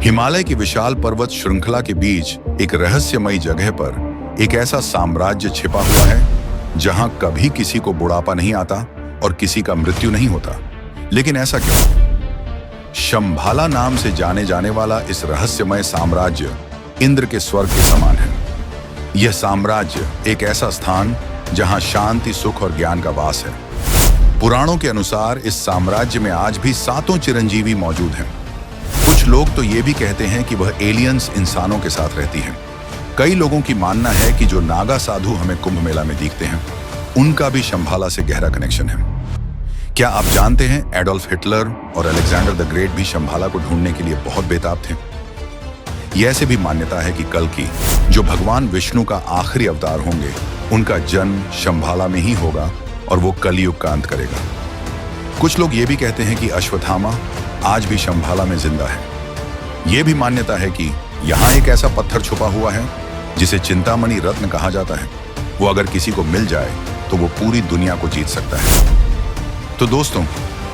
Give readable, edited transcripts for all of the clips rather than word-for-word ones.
हिमालय की विशाल पर्वत श्रृंखला के बीच एक रहस्यमयी जगह पर एक ऐसा साम्राज्य छिपा हुआ है जहां कभी किसी को बुढ़ापा नहीं आता और किसी का मृत्यु नहीं होता। लेकिन ऐसा क्यों? शंभाला नाम से जाने जाने वाला इस रहस्यमय साम्राज्य इंद्र के स्वर्ग के समान है। यह साम्राज्य एक ऐसा स्थान जहां शांति, सुख और ज्ञान का वास है। पुराणों के अनुसार इस साम्राज्य में आज भी 7 चिरंजीवी मौजूद हैं। कुछ लोग तो ये भी कहते हैं कि वह एलियंस इंसानों के साथ रहती हैं। कई लोगों की मानना है कि जो नागा साधु हमें कुंभ मेला में दिखते हैं, उनका भी शंभाला से गहरा कनेक्शन है। क्या आप जानते हैं एडोल्फ हिटलर और अलेक्जेंडर द ग्रेट भी शंभाला को ढूंढने के लिए बहुत बेताब थे। यह ऐसे भी मान्यता है कि कल्कि, जो भगवान विष्णु का आखिरी अवतार होंगे, उनका जन्म शंभाला में ही होगा और वो कलयुग का अंत करेगा। कुछ लोग ये भी कहते हैं कि अश्वत्थामा आज भी शंभाला में जिंदा है। यह भी मान्यता है कि यहाँ एक ऐसा पत्थर छुपा हुआ है जिसे चिंतामणि रत्न कहा जाता है। वो अगर किसी को मिल जाए तो वो पूरी दुनिया को जीत सकता है। तो दोस्तों,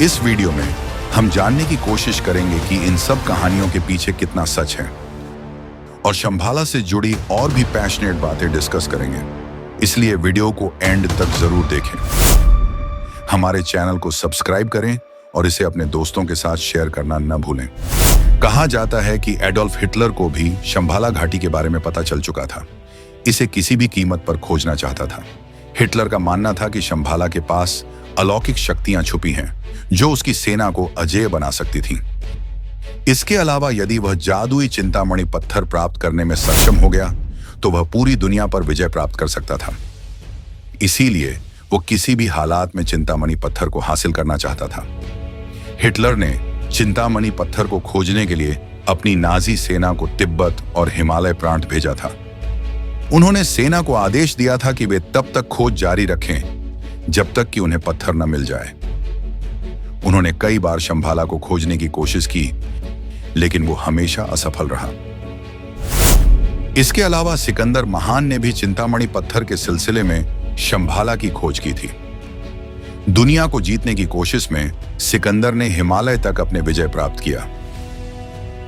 इस वीडियो में हम जानने की कोशिश करेंगे कि इन सब कहानियों के पीछे कितना सच है, और शंभाला से जुड़ी और भी पैशनेट बातें डिस्कस करेंगे। इसलिए वीडियो को एंड तक जरूर देखें। हमारे चैनल को सब्सक्राइब करें और इसे अपने दोस्तों के साथ शेयर करना न भूलें। कहा जाता है कि एडोल्फ हिटलर को भी शंभाला घाटी के बारे में पता चल चुका था। इसे किसी भी कीमत पर खोजना चाहता था। हिटलर का मानना था कि शंभाला के पास अलौकिक शक्तियां छुपी हैं जो उसकी सेना को अजेय बना सकती थीं। इसके अलावा यदि वह जादुई चिंतामणि पत्थर प्राप्त करने में सक्षम हो गया तो वह पूरी दुनिया पर विजय प्राप्त कर सकता था। इसीलिए वो किसी भी हालात में चिंतामणि पत्थर को हासिल करना चाहता था। हिटलर ने चिंतामणि पत्थर को खोजने के लिए अपनी नाजी सेना को तिब्बत और हिमालय प्रांत भेजा था। उन्होंने सेना को आदेश दिया था कि वे तब तक खोज जारी रखें जब तक कि उन्हें पत्थर न मिल जाए। उन्होंने कई बार शंभाला को खोजने की कोशिश की, लेकिन वो हमेशा असफल रहा। इसके अलावा सिकंदर महान ने भी चिंतामणि पत्थर के सिलसिले में शंभाला की खोज की थी। दुनिया को जीतने की कोशिश में सिकंदर ने हिमालय तक अपने विजय प्राप्त किया।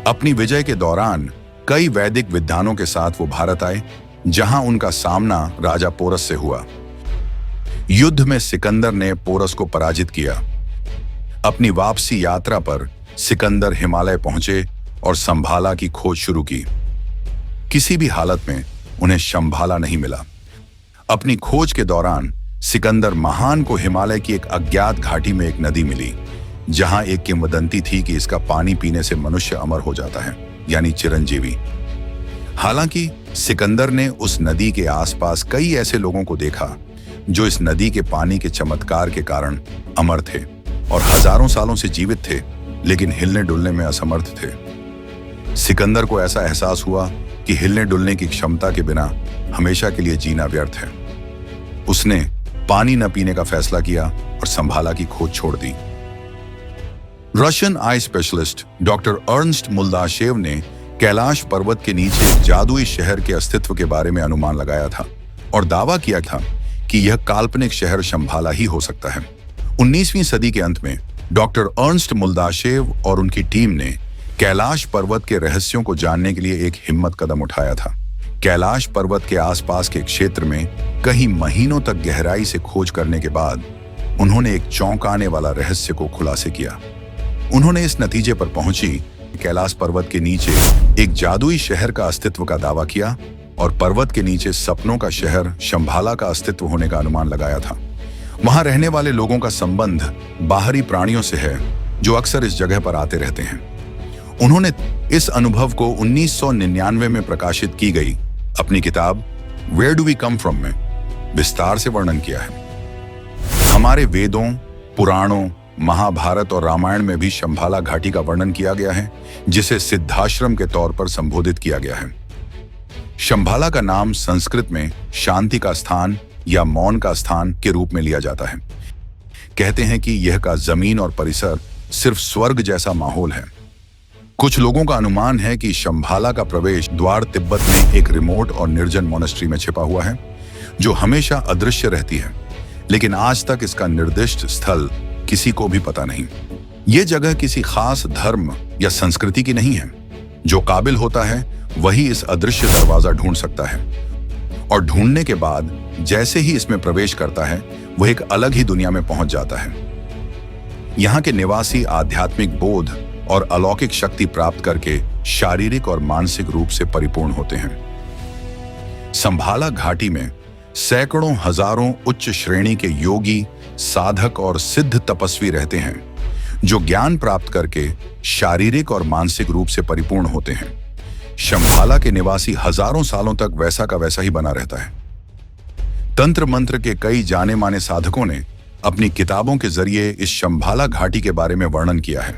अपनी विजय के दौरान कई वैदिक विद्वानों के साथ वो भारत आए, जहां उनका सामना राजा पोरस से हुआ। युद्ध में सिकंदर ने पोरस को पराजित किया। अपनी वापसी यात्रा पर सिकंदर हिमालय पहुंचे और शंभाला की खोज शुरू की। किसी भी हालत में उन्हें शंभाला नहीं मिला। अपनी खोज के दौरान सिकंदर महान को हिमालय की एक अज्ञात घाटी में एक नदी मिली, जहां एक किंवदंती थी कि इसका पानी पीने से मनुष्य अमर हो जाता है, यानी चिरंजीवी। हालांकि सिकंदर ने उस नदी के आसपास कई ऐसे लोगों को देखा जो इस नदी के पानी के चमत्कार के कारण अमर थे और हजारों सालों से जीवित थे, लेकिन हिलने डुलने में असमर्थ थे। सिकंदर को ऐसा एहसास हुआ कि हिलने डुलने की क्षमता के बिना हमेशा के लिए जीना व्यर्थ है। उसने पानी न पीने का फैसला किया और शंभाला की खोज छोड़ दी। Russian eye specialist doctor Ernst Muldashev ने कैलाश पर्वत के नीचे एक जादुई शहर के अस्तित्व के बारे में अनुमान लगाया था और दावा किया था कि यह काल्पनिक शहर शंभाला ही हो सकता है। 19वीं सदी के अंत में डॉक्टर अर्नस्ट मुल्दाशेव और उनकी टीम ने कैलाश पर्वत के रहस्यों को जानने के लिए एक हिम्मत कदम उठाया था। कैलाश पर्वत के आसपास के क्षेत्र में कई महीनों तक गहराई से खोज करने के बाद उन्होंने एक चौंकाने वाला रहस्य को खुलासे किया। उन्होंने इस नतीजे पर पहुंची कि कैलाश पर्वत के नीचे एक जादुई शहर का अस्तित्व का दावा किया और पर्वत के नीचे सपनों का शहर शंभाला का अस्तित्व होने का अनुमान लगाया था। वहां रहने वाले लोगों का संबंध बाहरी प्राणियों से है जो अक्सर इस जगह पर आते रहते हैं। उन्होंने इस अनुभव को 1999 में प्रकाशित की गई अपनी किताब where do we come from में विस्तार से वर्णन किया है। हमारे वेदों, पुराणों, महाभारत और रामायण में भी शंभाला घाटी का वर्णन किया गया है, जिसे सिद्धाश्रम के तौर पर संबोधित किया गया है। शंभाला का नाम संस्कृत में शांति का स्थान या मौन का स्थान के रूप में लिया जाता है। कहते हैं कि यह का जमीन और परिसर सिर्फ स्वर्ग जैसा माहौल है। कुछ लोगों का अनुमान है कि शंभाला का प्रवेश द्वार तिब्बत में एक रिमोट और निर्जन मोनेस्ट्री में छिपा हुआ है, जो हमेशा अदृश्य रहती है, लेकिन आज तक इसका निर्दिष्ट स्थल किसी को भी पता नहीं। ये जगह किसी खास धर्म या संस्कृति की नहीं है, जो काबिल होता है वही इस अदृश्य दरवाजा ढूंढ सकता है, और ढूंढने के बाद जैसे ही इसमें प्रवेश करता है वह एक अलग ही दुनिया में पहुंच जाता है। यहाँ के निवासी आध्यात्मिक बोध और अलौकिक शक्ति प्राप्त करके शारीरिक और मानसिक रूप से परिपूर्ण होते हैं। संभाला घाटी में सैकड़ों हजारों उच्च श्रेणी के योगी, साधक और सिद्ध तपस्वी रहते हैं, जो ज्ञान प्राप्त करके शारीरिक और मानसिक रूप से परिपूर्ण होते हैं। शंभाला के निवासी हजारों सालों तक वैसा का वैसा ही बना रहता है। तंत्र मंत्र के कई जाने माने साधकों ने अपनी किताबों के जरिए इस शंभाला घाटी के बारे में वर्णन किया है।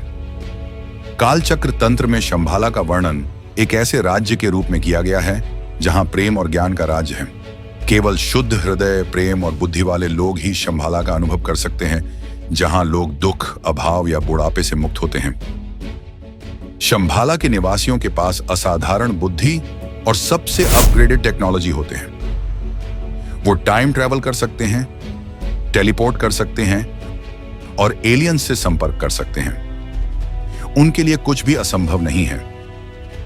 कालचक्र तंत्र में शंभाला का वर्णन एक ऐसे राज्य के रूप में किया गया है जहां प्रेम और ज्ञान का राज्य है। केवल शुद्ध हृदय, प्रेम और बुद्धि वाले लोग ही शंभाला का अनुभव कर सकते हैं, जहां लोग दुख, अभाव या बुढ़ापे से मुक्त होते हैं। शंभाला के निवासियों के पास असाधारण बुद्धि और सबसे अपग्रेडेड टेक्नोलॉजी होते हैं। वो टाइम ट्रैवल कर सकते हैं, टेलीपोर्ट कर सकते हैं और एलियंस से संपर्क कर सकते हैं। उनके लिए कुछ भी असंभव नहीं है,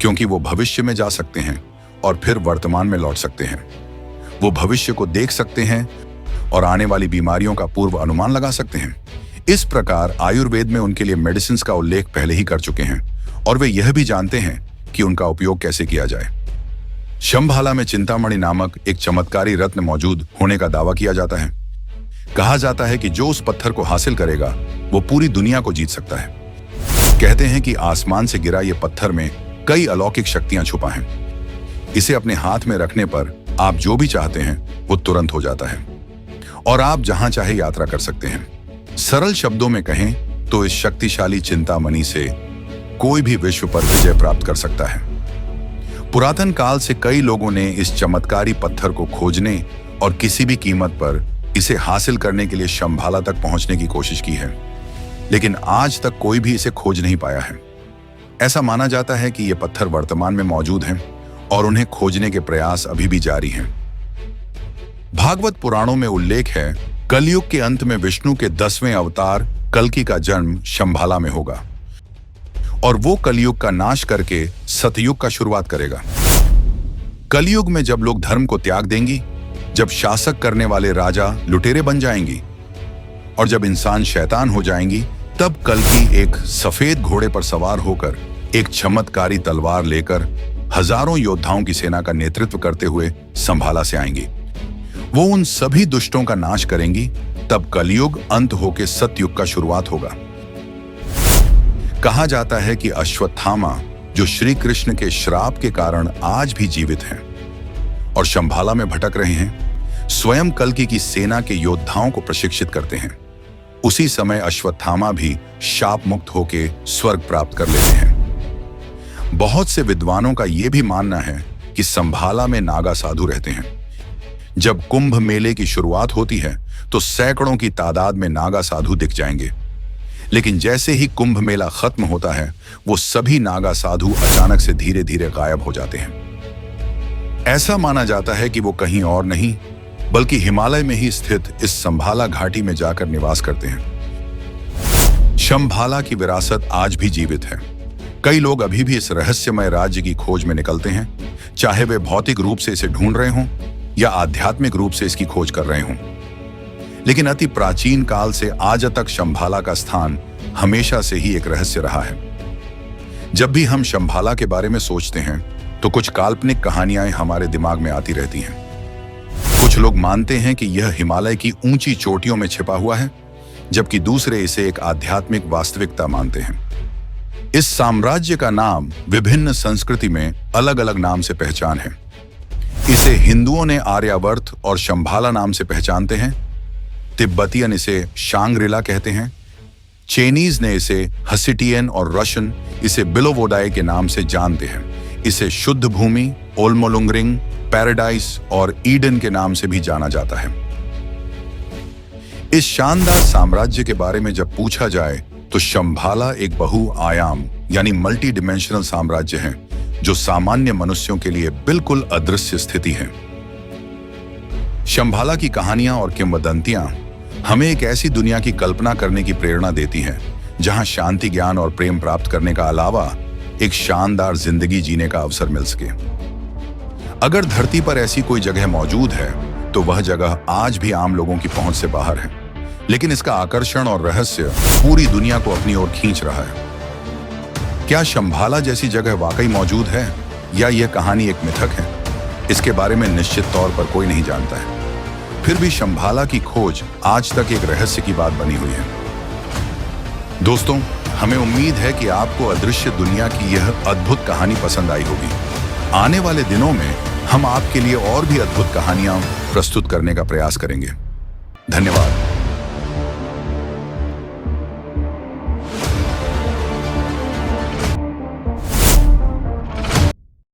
क्योंकि वो भविष्य में जा सकते हैं और फिर वर्तमान में लौट सकते हैं। वो भविष्य को देख सकते हैं और आने वाली बीमारियों का पूर्व अनुमान लगा सकते हैं। इस प्रकार आयुर्वेद में उनके लिए मेडिसिन का उल्लेख पहले ही कर चुके हैं और वे यह भी जानते हैं कि उनका उपयोग कैसे किया जाए। शंभाला में चिंतामणि नामक एक चमत्कारी रत्न मौजूद होने का दावा किया जाता है। कहा जाता है कि जो उस पत्थर को हासिल करेगा वो पूरी दुनिया को जीत सकता है। कहते हैं कि आसमान से गिरा ये पत्थर में कई अलौकिक शक्तियां छुपा हैं। इसे अपने हाथ में रखने पर आप जो भी चाहते हैं वो तुरंत हो जाता है और आप जहां चाहे यात्रा कर सकते हैं। सरल शब्दों में कहें तो इस शक्तिशाली चिंतामणि से कोई भी विश्व पर विजय प्राप्त कर सकता है। पुरातन काल से कई लोगों ने इस चमत्कारी पत्थर को खोजने और किसी भी कीमत पर इसे हासिल करने के लिए शंभाला तक पहुंचने की कोशिश की है, लेकिन आज तक कोई भी इसे खोज नहीं पाया है। ऐसा माना जाता है कि ये पत्थर वर्तमान में मौजूद हैं और उन्हें खोजने के प्रयास अभी भी जारी हैं। भागवत पुराणों में उल्लेख है, कलयुग के अंत में विष्णु के 10वें अवतार कल्कि का जन्म शंभाला में होगा और वो कलयुग का नाश करके सतयुग का शुरुआत करेगा। कलयुग में जब लोग धर्म को त्याग देंगी, जब शासक करने वाले राजा लुटेरे बन जाएंगी और जब इंसान शैतान हो जाएंगी, तब कल्कि एक सफेद घोड़े पर सवार होकर एक चमत्कारी तलवार लेकर हजारों योद्धाओं की सेना का नेतृत्व करते हुए संभाला से आएंगी। वो उन सभी दुष्टों का नाश करेंगी। तब कलयुग अंत होकर सतयुग का शुरुआत होगा। कहा जाता है कि अश्वत्थामा, जो श्री कृष्ण के श्राप के कारण आज भी जीवित हैं और शंभाला में भटक रहे हैं, स्वयं कल्कि की सेना के योद्धाओं को प्रशिक्षित करते हैं। उसी समय अश्वत्थामा भी शाप मुक्त होके स्वर्ग प्राप्त कर लेते हैं। बहुत से विद्वानों का यह भी मानना है कि संभाला में नागा साधु रहते हैं। जब कुंभ मेले की शुरुआत होती है तो सैकड़ों की तादाद में नागा साधु दिख जाएंगे, लेकिन जैसे ही कुंभ मेला खत्म होता है वो सभी नागा साधु अचानक से धीरे धीरे गायब हो जाते हैं। ऐसा माना जाता है कि वो कहीं और नहीं बल्कि हिमालय में ही स्थित इस संभाला घाटी में जाकर निवास करते हैं। शंभाला की विरासत आज भी जीवित है। कई लोग अभी भी इस रहस्यमय राज्य की खोज में निकलते हैं, चाहे वे भौतिक रूप से इसे ढूंढ रहे हों या आध्यात्मिक रूप से इसकी खोज कर रहे हों। लेकिन अति प्राचीन काल से आज तक शंभाला का स्थान हमेशा से ही एक रहस्य रहा है। जब भी हम शंभाला के बारे में सोचते हैं तो कुछ काल्पनिक कहानियां हमारे दिमाग में आती रहती हैं। कुछ लोग मानते हैं कि यह हिमालय की ऊंची चोटियों में छिपा हुआ है, जबकि दूसरे इसे एक आध्यात्मिक वास्तविकता मानते हैं। इस साम्राज्य का नाम विभिन्न संस्कृति में अलग अलग नाम से पहचान है। इसे हिंदुओं ने आर्यावर्त और शंभाला नाम से पहचानते हैं, तिब्बतियन इसे शांग्रिला कहते हैं, चीनीज ने इसे हसिटियन और रशियन इसे बिलोवोडाई के नाम से जानते हैं। इसे शुद्ध भूमि, ओल्मोलुंगरिंग, पैराडाइस और ईडन के नाम से भी जाना जाता है। इस शानदार साम्राज्य के बारे में जब पूछा जाए तो शंभाला एक बहुआयाम यानी मल्टी डिमेंशनल साम्राज्य है, जो सामान्य मनुष्यों के लिए बिल्कुल अदृश्य स्थिति है। शंभाला की कहानियां और किंवदंतियां हमें एक ऐसी दुनिया की कल्पना करने की प्रेरणा देती हैं, जहां शांति, ज्ञान और प्रेम प्राप्त करने का अलावा एक शानदार जिंदगी जीने का अवसर मिल सके। अगर धरती पर ऐसी कोई जगह मौजूद है तो वह जगह आज भी आम लोगों की पहुंच से बाहर है, लेकिन इसका आकर्षण और रहस्य पूरी दुनिया को अपनी ओर खींच रहा है। क्या शंभाला जैसी जगह वाकई मौजूद है या यह कहानी एक मिथक है? इसके बारे में निश्चित तौर पर कोई नहीं जानता है। फिर भी शंभाला की खोज आज तक एक रहस्य की बात बनी हुई है। दोस्तों, हमें उम्मीद है कि आपको अदृश्य दुनिया की यह अद्भुत कहानी पसंद आई होगी। आने वाले दिनों में हम आपके लिए और भी अद्भुत कहानियां प्रस्तुत करने का प्रयास करेंगे। धन्यवाद।